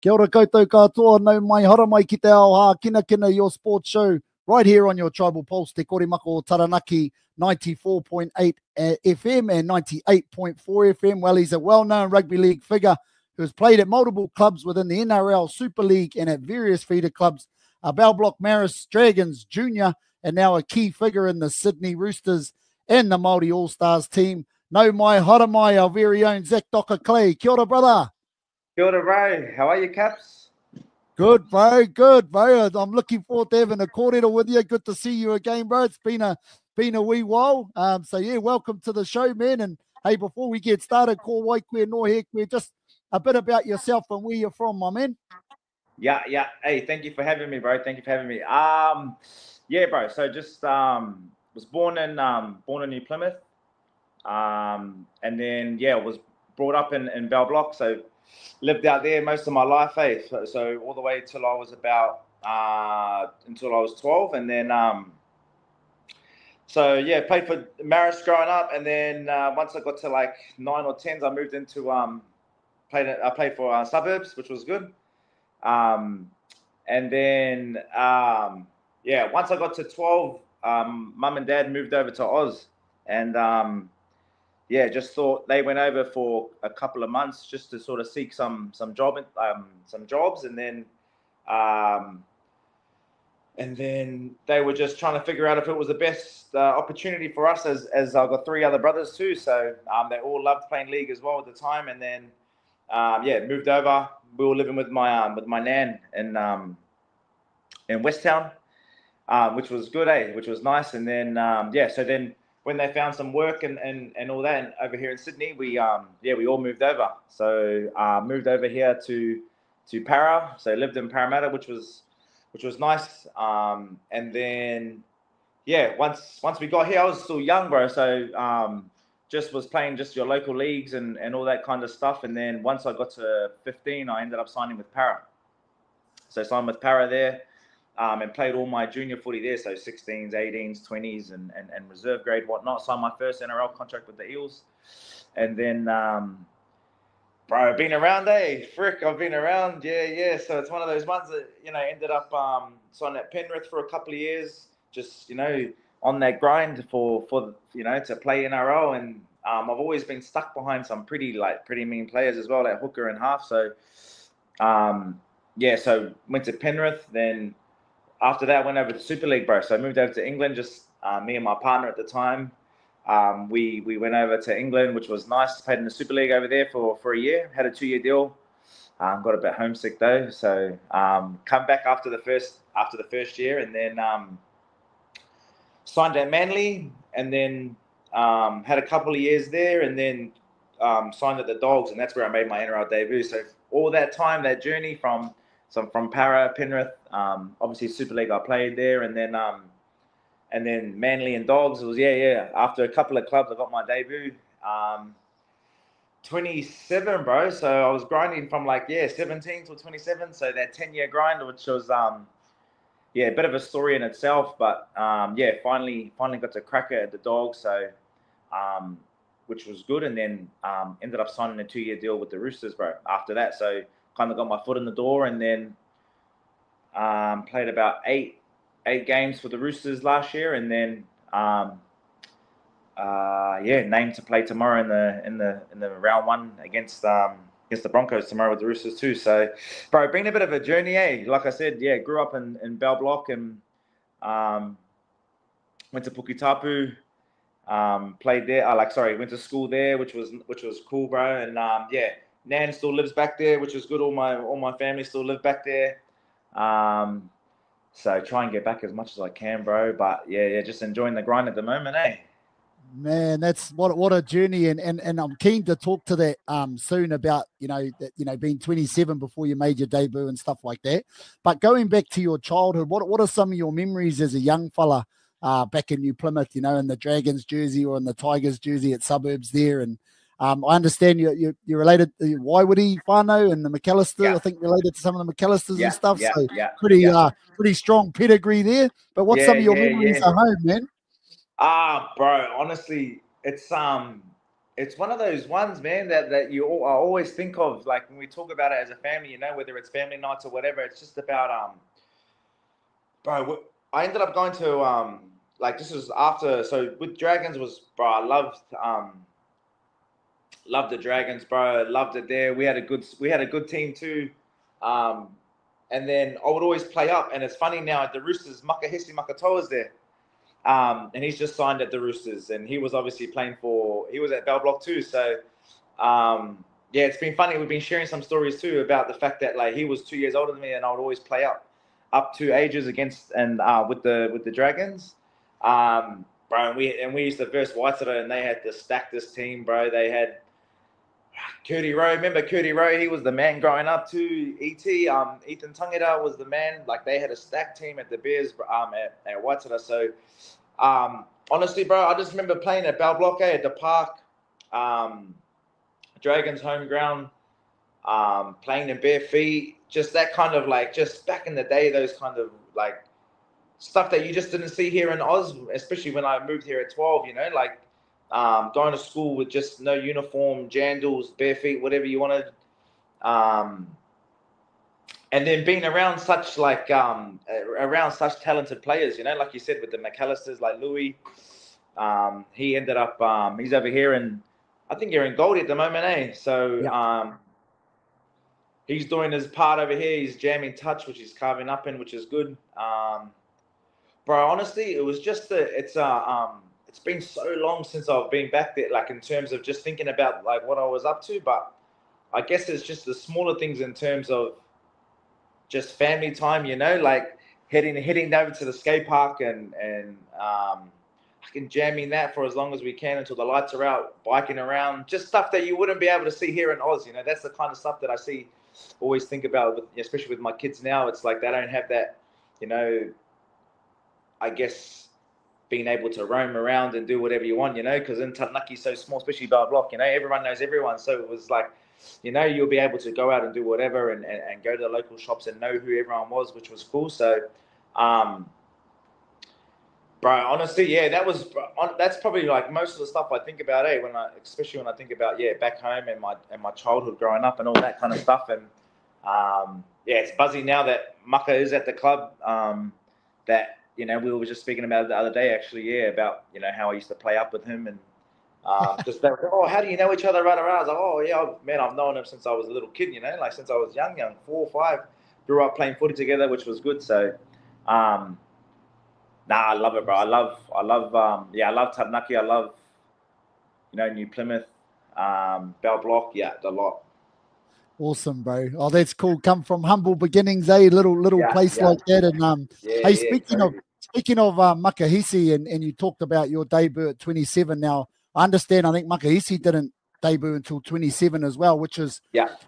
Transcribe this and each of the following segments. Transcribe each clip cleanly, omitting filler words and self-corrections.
Kia ora koutou katoa, no mai hara mai ki te ao Hākinakina, your sports show, right here on your Tribal Pulse, Te Korimako o Taranaki, 94.8 FM and 98.4 FM. Well, he's a well-known rugby league figure who has played at multiple clubs within the NRL Super League and at various feeder clubs, Bell Block-Marist Dragons Junior, and now a key figure in the Sydney Roosters and the Māori All Stars team. No mai hara mai, our very own Zach Dockar-Clay. Kia ora, brother. Kia ora, bro. How are you, Caps? Good, bro. Good, bro. I'm looking forward to having a kōrero with you. Good to see you again, bro. It's been a wee while. So, yeah, welcome to the show, man. And, hey, before we get started, ko waikwe no hekwe, just a bit about yourself and where you're from, my man. Yeah. Hey, thank you for having me, bro. Thank you for having me. Yeah, bro. So just was born in New Plymouth. And then, yeah, was brought up in Bell Block. So lived out there most of my life, so all the way till I was about until I was 12, and then so yeah, played for Marist growing up, and then once I got to like 9 or 10s, I moved into I played for Suburbs, which was good, and then yeah, once I got to 12, mum and dad moved over to Oz, and yeah, just thought they went over for a couple of months just to sort of seek some jobs, and then they were just trying to figure out if it was the best opportunity for us, as I've got 3 other brothers too, so they all loved playing league as well at the time, and then yeah, moved over. We were living with my nan in West Town, which was good, which was nice, and then yeah, so then when they found some work and all that, and over here in Sydney, we all moved over. So moved over here to Para. So lived in Parramatta, which was nice. And then yeah, once we got here, I was still young, bro. So just was playing just your local leagues and all that kind of stuff. And then once I got to 15, I ended up signing with Para. So signed with Para there. And played all my junior footy there, so 16s, 18s, 20s, and reserve grade, whatnot. Signed my first NRL contract with the Eels. And then, bro, I've been around, Frick, I've been around, yeah. So it's one of those ones that, ended up signing at Penrith for a couple of years, just, on that grind for to play NRL. And I've always been stuck behind some pretty mean players as well, like hooker and half. So, yeah, so went to Penrith, then after that, went over to Super League, bro. So I moved over to England, just me and my partner at the time. We went over to England, which was nice. Played in the Super League over there for a year. Had a 2-year deal. Got a bit homesick though. So come back after the first year, and then signed at Manly, and then had a couple of years there, and then signed at the Dogs, and that's where I made my NRL debut. So all that time, that journey from Para, Penrith, obviously Super League I played there, and then Manly and Dogs. It was yeah. After a couple of clubs, I got my debut. 27, bro. So I was grinding from 17 till 27. So that 10-year grind, which was yeah, a bit of a story in itself. But yeah, finally got to crack it at the Dogs. So which was good, and then ended up signing a 2-year deal with the Roosters, bro. After that, so kind of got my foot in the door, and then played about eight games for the Roosters last year, and then yeah, named to play tomorrow in the round 1 against the Broncos tomorrow with the Roosters too. So, bro, been a bit of a journey, Like I said, yeah, grew up in Bell Block, and went to Puketapu, played there. Went to school there, which was cool, bro. And yeah, Nan still lives back there, which is good. All my family still live back there. So try and get back as much as I can, bro. But yeah, just enjoying the grind at the moment, Man, that's what a journey, and I'm keen to talk to that soon about being 27 before you made your debut and stuff like that. But going back to your childhood, what are some of your memories as a young fella back in New Plymouth? In the Dragons jersey or in the Tigers jersey at Suburbs there, and I understand you're related to Waiwiri whānau and the McAllister. Yeah. I think related to some of the McAllisters and stuff. So pretty strong pedigree there. But what's some of your memories at home, man? Bro, honestly, it's it's one of those ones, man, that I always think of, like when we talk about it as a family, you know, whether it's family nights or whatever. It's just about bro. I ended up going to like this was after. So with Dragons was, bro. I loved the Dragons, bro. Loved it there. We had a good team too. And then I would always play up. And it's funny now at the Roosters, Makahisi Makatoa's there. And he's just signed at the Roosters. And he was obviously he was at Bell Block too. So, yeah, it's been funny. We've been sharing some stories too about the fact that like he was 2 years older than me and I would always play up to ages against and with the Dragons. Bro, and we used to verse Waitara and they had to stack this team, bro. They had Curdy Rowe, remember Curdy Rowe? He was the man growing up too. Ethan Tangera was the man. Like they had a stacked team at the Bears at Waitara. So honestly, bro, I just remember playing at Bell Block at the park, Dragons home ground, playing in bare feet. Just that kind of like, just back in the day, those kind of like stuff that you just didn't see here in Oz, especially when I moved here at 12. You know, like. Going to school with just no uniform, jandals, bare feet, whatever you wanted. And then being around such talented players, you know, like you said, with the McAllisters, like Louis, he ended up, he's over here and I think you're in Goldie at the moment, eh? So, yeah. He's doing his part over here. He's jamming touch, which he's carving up in, which is good. Bro, honestly, it was just it's been so long since I've been back there, like in terms of just thinking about like what I was up to. But I guess it's just the smaller things in terms of just family time, you know, like heading over to the skate park and jamming that for as long as we can until the lights are out, biking around, just stuff that you wouldn't be able to see here in Oz. You know, that's the kind of stuff that I always think about, especially with my kids now. It's like they don't have that, you know, I guess being able to roam around and do whatever you want, you know, because in Taranaki so small, especially Bell Block, you know, everyone knows everyone. So it was like, you know, you'll be able to go out and do whatever and go to the local shops and know who everyone was, which was cool. So, bro, honestly, yeah, that's probably like most of the stuff I think about, especially when I think about, back home and my childhood growing up and all that kind of stuff. And, yeah, it's buzzy now that Maka is at the club, that, you know, we were just speaking about it the other day, actually, about, you know, how I used to play up with him and just they were, oh, how do you know each other? Right around. I was like, oh, yeah, man, I've known him since I was a little kid, you know, like since I was young, 4 or 5, grew up playing footy together, which was good. So, I love it, bro. I love Taranaki. I love, you know, New Plymouth, Bell Block, the lot. Awesome, bro. Oh, that's cool. Come from humble beginnings, little place like that. And hey, speaking of Makahisi, and you talked about your debut at 27. Now, I understand. I think Makahisi didn't debut until 27 as well, which is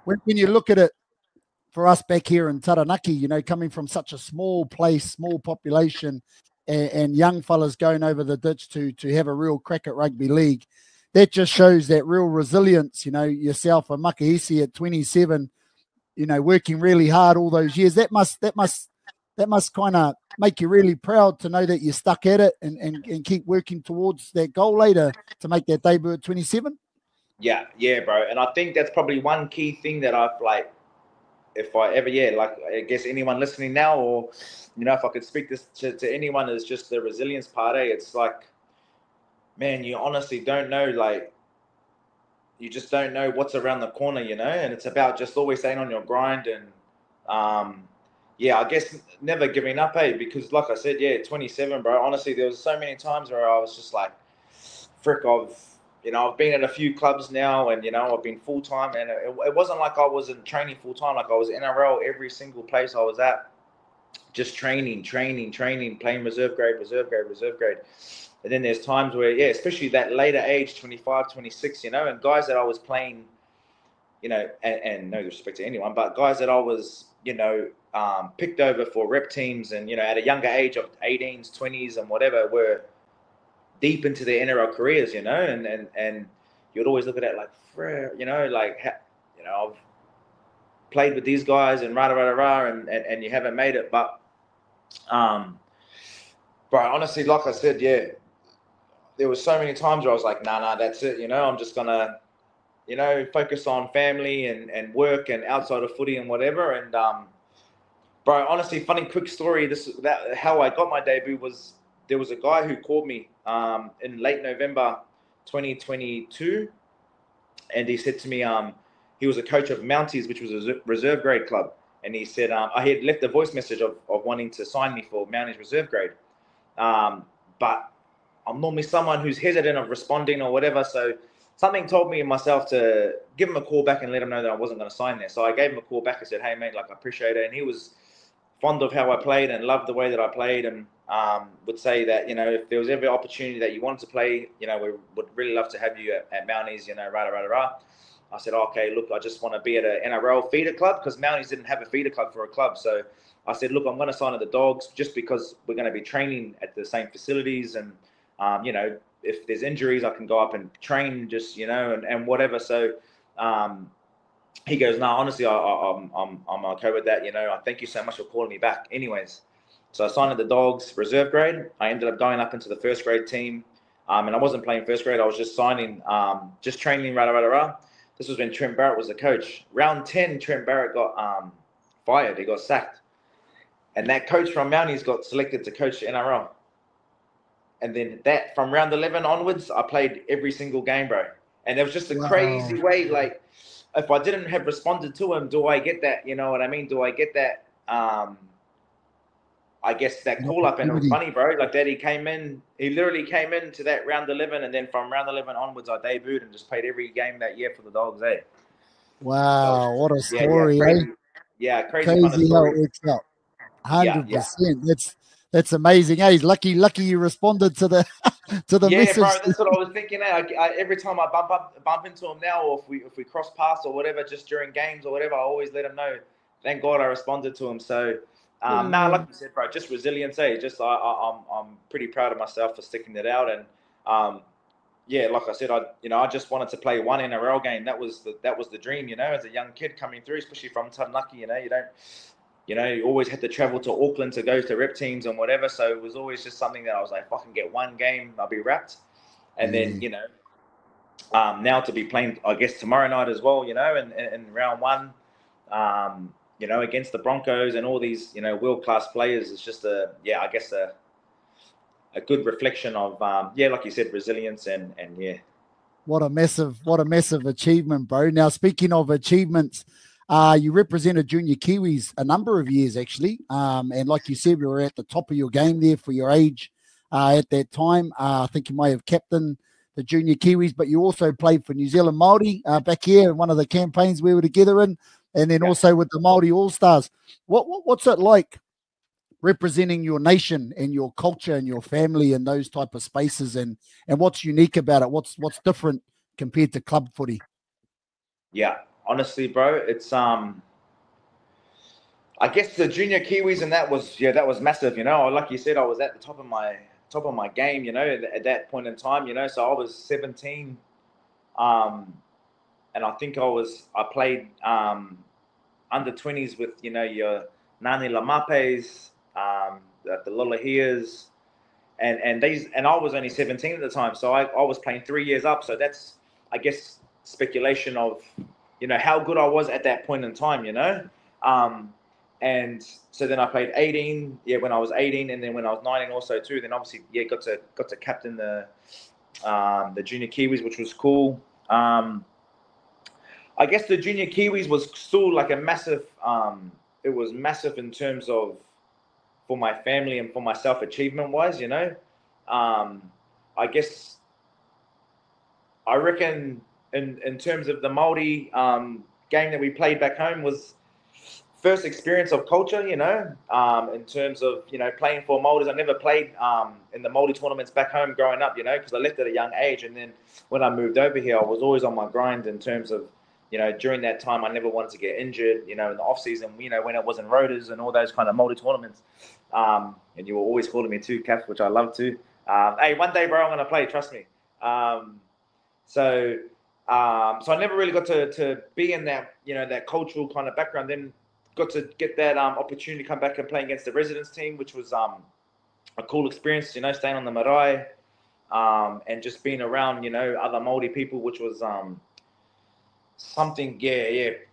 when you look at it for us back here in Taranaki, you know, coming from such a small place, small population, and young fellas going over the ditch to have a real crack at rugby league. That just shows that real resilience, you know, yourself and Makahisi at 27, you know, working really hard all those years. That must kind of make you really proud to know that you stuck at it and keep working towards that goal later to make that debut at 27. Yeah, bro. And I think that's probably one key thing that I've like, if I ever, like I guess anyone listening now, or, you know, if I could speak this to anyone, is just the resilience part. It's like, man, you honestly don't know, like, you just don't know what's around the corner, you know, and it's about just always staying on your grind and, I guess never giving up, because like I said, 27, bro, honestly, there was so many times where I was just like, frick, I've been at a few clubs now and, you know, I've been full-time and it wasn't like I wasn't training full-time, like I was NRL every single place I was at, just training, playing reserve grade. And then there's times where, especially that later age, 25, 26, you know, and guys that I was playing, you know, and no disrespect to anyone, but guys that I was, you know, picked over for rep teams and, you know, at a younger age of 18s, 20s and whatever, were deep into their NRL careers, you know, and you'd always look at it like, you know, like, you know, I've played with these guys and and you haven't made it. But, bro, honestly, like I said, there was so many times where I was like, nah, that's it. I'm just gonna, focus on family and work and outside of footy and whatever. And bro, honestly, funny quick story. How I got my debut was there was a guy who called me in late November 2022, and he said to me, he was a coach of Mounties, which was a reserve grade club, and he said I had left a voice message of wanting to sign me for Mounties reserve grade, but I'm normally someone who's hesitant of responding or whatever, so something told me and myself to give him a call back and let him know that I wasn't going to sign there. So I gave him a call back and said, hey, mate, like, I appreciate it. And he was fond of how I played and loved the way that I played, and would say that, if there was ever opportunity that you wanted to play, we would really love to have you at Mounties, rah. I said, okay, look, I just want to be at an NRL feeder club, because Mounties didn't have a feeder club for a club. So I said, look, I'm going to sign at the Dogs just because we're going to be training at the same facilities, and, if there's injuries, I can go up and train just, and whatever. So he goes, no, honestly, I'm okay with that. I thank you so much for calling me back. Anyways, so I signed at the Dogs reserve grade. I ended up going up into the first grade team. And I wasn't playing first grade. I was just signing, just training, rah. This was when Trent Barrett was the coach. Round 10, Trent Barrett got fired. He got sacked. And that coach from Mounties got selected to coach the NRL. And then from round 11 onwards, I played every single game, bro. And it was just a crazy way. Like, if I didn't have responded to him, do I get that? You know what I mean? Do I get that? I guess that call up. And it was funny, bro. Like, that he literally came in to that round 11. And then from round 11 onwards, I debuted and just played every game that year for the Dogs, eh? Wow, what a story, crazy, eh? Crazy kind of story. How it works out. 100%. That's amazing. Hey, lucky you responded to the message. Bro, that's what I was thinking. Every time I bump into him now, or if we cross paths or whatever, just during games or whatever, I always let him know. Thank God I responded to him. So, like you said, bro, just resilience. Just I'm pretty proud of myself for sticking it out. And like I said, I just wanted to play one NRL game. That was the dream. As a young kid coming through, especially from Taranaki. You always had to travel to Auckland to go to rep teams and whatever. So it was always just something that I was like, if I can get one game, I'll be wrapped. And then, now to be playing, I guess, tomorrow night as well, in round one, against the Broncos and all these, world-class players. It's just a good reflection of, like you said, resilience and yeah. What a massive achievement, bro. Now, speaking of achievements, you represented Junior Kiwis a number of years, actually. And like you said, you were at the top of your game there for your age at that time. I think you may have captained the Junior Kiwis, but you also played for New Zealand Māori back here in one of the campaigns we were together in, and then also with the Māori All Stars. What's it like representing your nation and your culture and your family in those type of spaces, and what's unique about it? What's different compared to club footy? Yeah. Honestly, bro, it's I guess the Junior Kiwis, and that was massive. Like you said, I was at the top of my game. At that point in time. So I was 17, and I think I played under 20s with your Nani Lamapes, the Lolahias, and I was only 17 at the time. So I was playing 3 years up. So that's, I guess, speculation of how good I was at that point in time, and so then I played 18, when I was 18, and then when I was 19 also too, then obviously, got to captain the Junior Kiwis, which was cool. I guess the Junior Kiwis was still like a massive, it was massive in terms of, for my family and for myself, achievement wise, I guess, I reckon, in terms of the Māori game that we played back home, was first experience of culture, in terms of, playing for Māoris. I never played in the Māori tournaments back home growing up, because I left at a young age. And then when I moved over here, I was always on my grind in terms of, during that time, I never wanted to get injured, in the off season, when it was in Rotas and all those kind of Māori tournaments. And you were always calling me too, Caps, which I love too. Hey, one day, bro, I'm going to play, trust me. So I never really got to be in that, that cultural kind of background. Then got to get that opportunity to come back and play against the residence team, which was a cool experience, staying on the marae, and just being around, you know, other Māori people, which was something,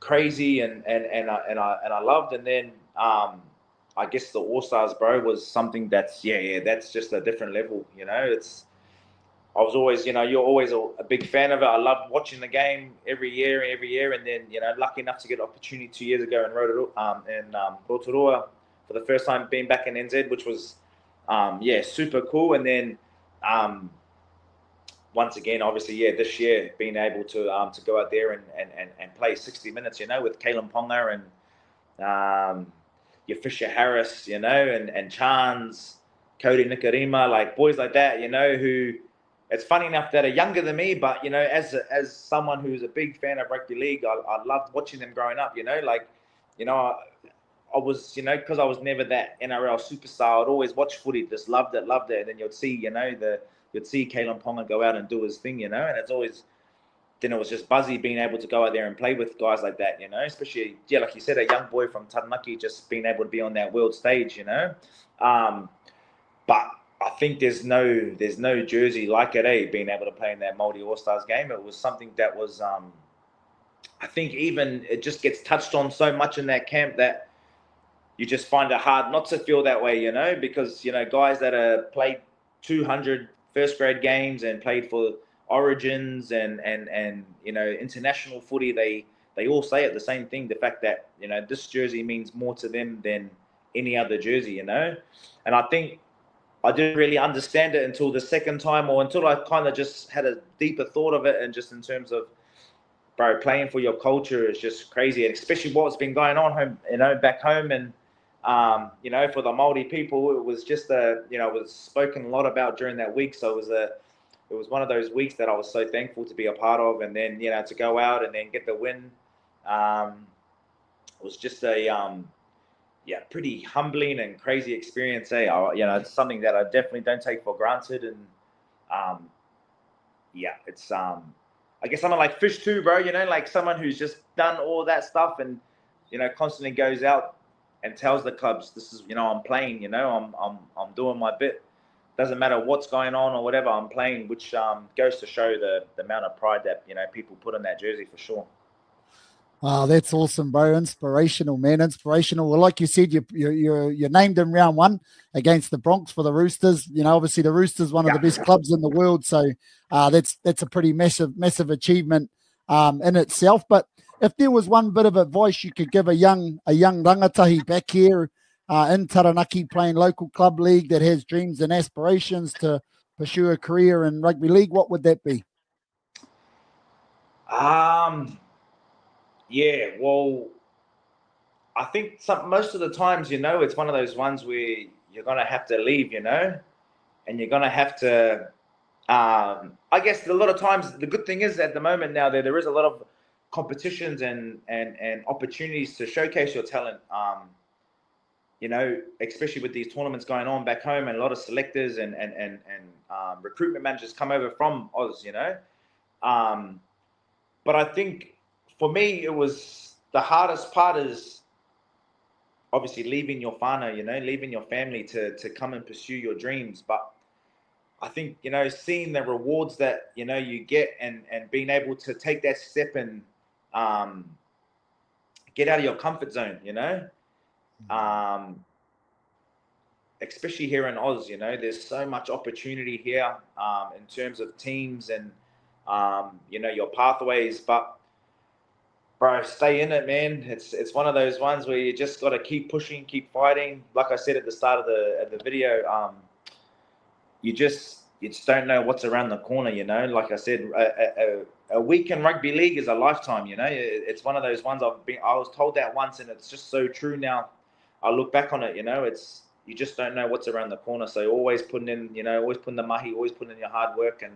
crazy, and I loved. And then I guess the All Stars, bro, was something that's that's just a different level. You know, I was always, you know, you're always a big fan of it. I loved watching the game every year, and then, you know, lucky enough to get an opportunity 2 years ago in Rotorua for the first time being back in NZ, which was super cool. And then once again, obviously, this year being able to go out there and play 60 minutes, you know, with Kalen Ponga and your Fisher Harris, you know, and Chance, Cody Nikarima, like boys like that, you know, who it's funny enough that are younger than me, but, you know, as someone who's a big fan of rugby league, I loved watching them growing up, you know, like, you know, I was, you know, because I was never that NRL superstar, I'd always watch footy, just loved it. And then you'd see, you know, you'd see Kalen Ponga go out and do his thing, you know, and it's always, then it was just buzzy being able to go out there and play with guys like that, you know, especially, like you said, a young boy from Taranaki, just being able to be on that world stage, you know. But I think there's no jersey like it, being able to play in that Māori All Stars game. It was something that was, I think even it just gets touched on so much in that camp that you just find it hard not to feel that way, you know, because, you know, guys that have played 200 first grade games and played for Origins and you know, international footy, they all say it the same thing, the fact that, you know, this jersey means more to them than any other jersey, you know. And I think I didn't really understand it until the second time, or until I kind of just had a deeper thought of it, and just in terms of, bro, playing for your culture is just crazy, and especially what's been going on home, you know, back home. And you know, for the Māori people, it was just you know, it was spoken a lot about during that week. So it was one of those weeks that I was so thankful to be a part of, and then, you know, to go out and then get the win. It was just a pretty humbling and crazy experience. You know, it's something that I definitely don't take for granted. And it's I guess someone like Fish too, bro, you know, like someone who's just done all that stuff and, you know, constantly goes out and tells the clubs, this is, you know, I'm playing, you know, I'm doing my bit. Doesn't matter what's going on or whatever, I'm playing, which goes to show the amount of pride that, you know, people put in that jersey, for sure. Oh, that's awesome, bro. Inspirational, man. Inspirational. Well, like you said, you named him round one against the Bronx for the Roosters. You know, obviously the Roosters, one of the best clubs in the world. So that's a pretty massive achievement in itself. But if there was one bit of advice you could give a young rangatahi back here in Taranaki playing local club league that has dreams and aspirations to pursue a career in rugby league, what would that be? Yeah, well, I think most of the times, you know, it's one of those ones where you're going to have to leave, you know, and you're going to have to, I guess a lot of times, the good thing is at the moment now that there is a lot of competitions and opportunities to showcase your talent, you know, especially with these tournaments going on back home, and a lot of selectors and recruitment managers come over from Oz, you know. But I think for me, it was the hardest part is obviously leaving your whānau, you know, leaving your family to come and pursue your dreams. But I think, you know, seeing the rewards that, you know, you get and being able to take that step and get out of your comfort zone, you know, especially here in Oz, you know, there's so much opportunity here in terms of teams and, you know, your pathways. But bro, stay in it, man. It's one of those ones where you just got to keep pushing, keep fighting. Like I said at the start of the video, you just don't know what's around the corner, you know. Like I said, a week in rugby league is a lifetime, you know. It's one of those ones I was told that once, and it's just so true now. I look back on it, you know. You just don't know what's around the corner. So always putting in, you know, always putting the mahi, always putting in your hard work, and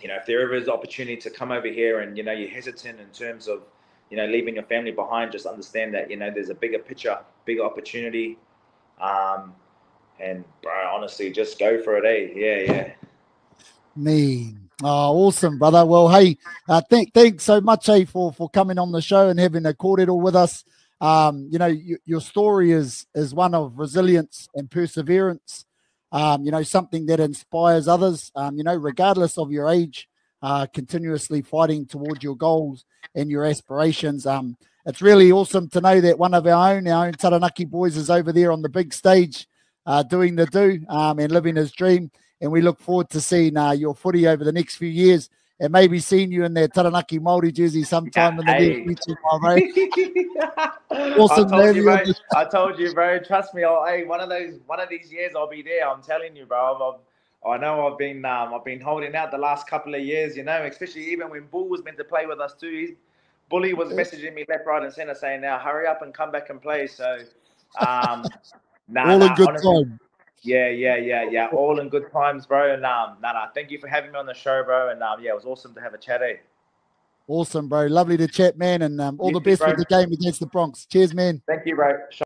you know, if there ever is opportunity to come over here and, you know, you're hesitant in terms of, you know, leaving your family behind, just understand that, you know, there's a bigger picture, bigger opportunity. And bro, honestly, just go for it, Yeah. Mean. Oh, awesome, brother. Well, hey, thanks so much, for coming on the show and having a kōrero with us. You know, your story is one of resilience and perseverance. you know, something that inspires others, you know, regardless of your age, continuously fighting towards your goals and your aspirations. It's really awesome to know that one of our own Taranaki boys is over there on the big stage, doing the do, and living his dream. And we look forward to seeing your footy over the next few years, and maybe seeing you in that Taranaki Māori jersey sometime in the near future, my bro. Awesome, I told you, bro. Trust me. Hey, one of these years, I'll be there. I'm telling you, bro. I know I've been holding out the last couple of years, you know, especially even when Bull was meant to play with us too. Bully was messaging me left, right, and center saying, "Now hurry up and come back and play." So, all in good time. Yeah. All in good times, bro. And thank you for having me on the show, bro. And yeah, it was awesome to have a chat. Awesome, bro. Lovely to chat, man. And all the best with the game against the Bronx. Cheers, man. Thank you, bro.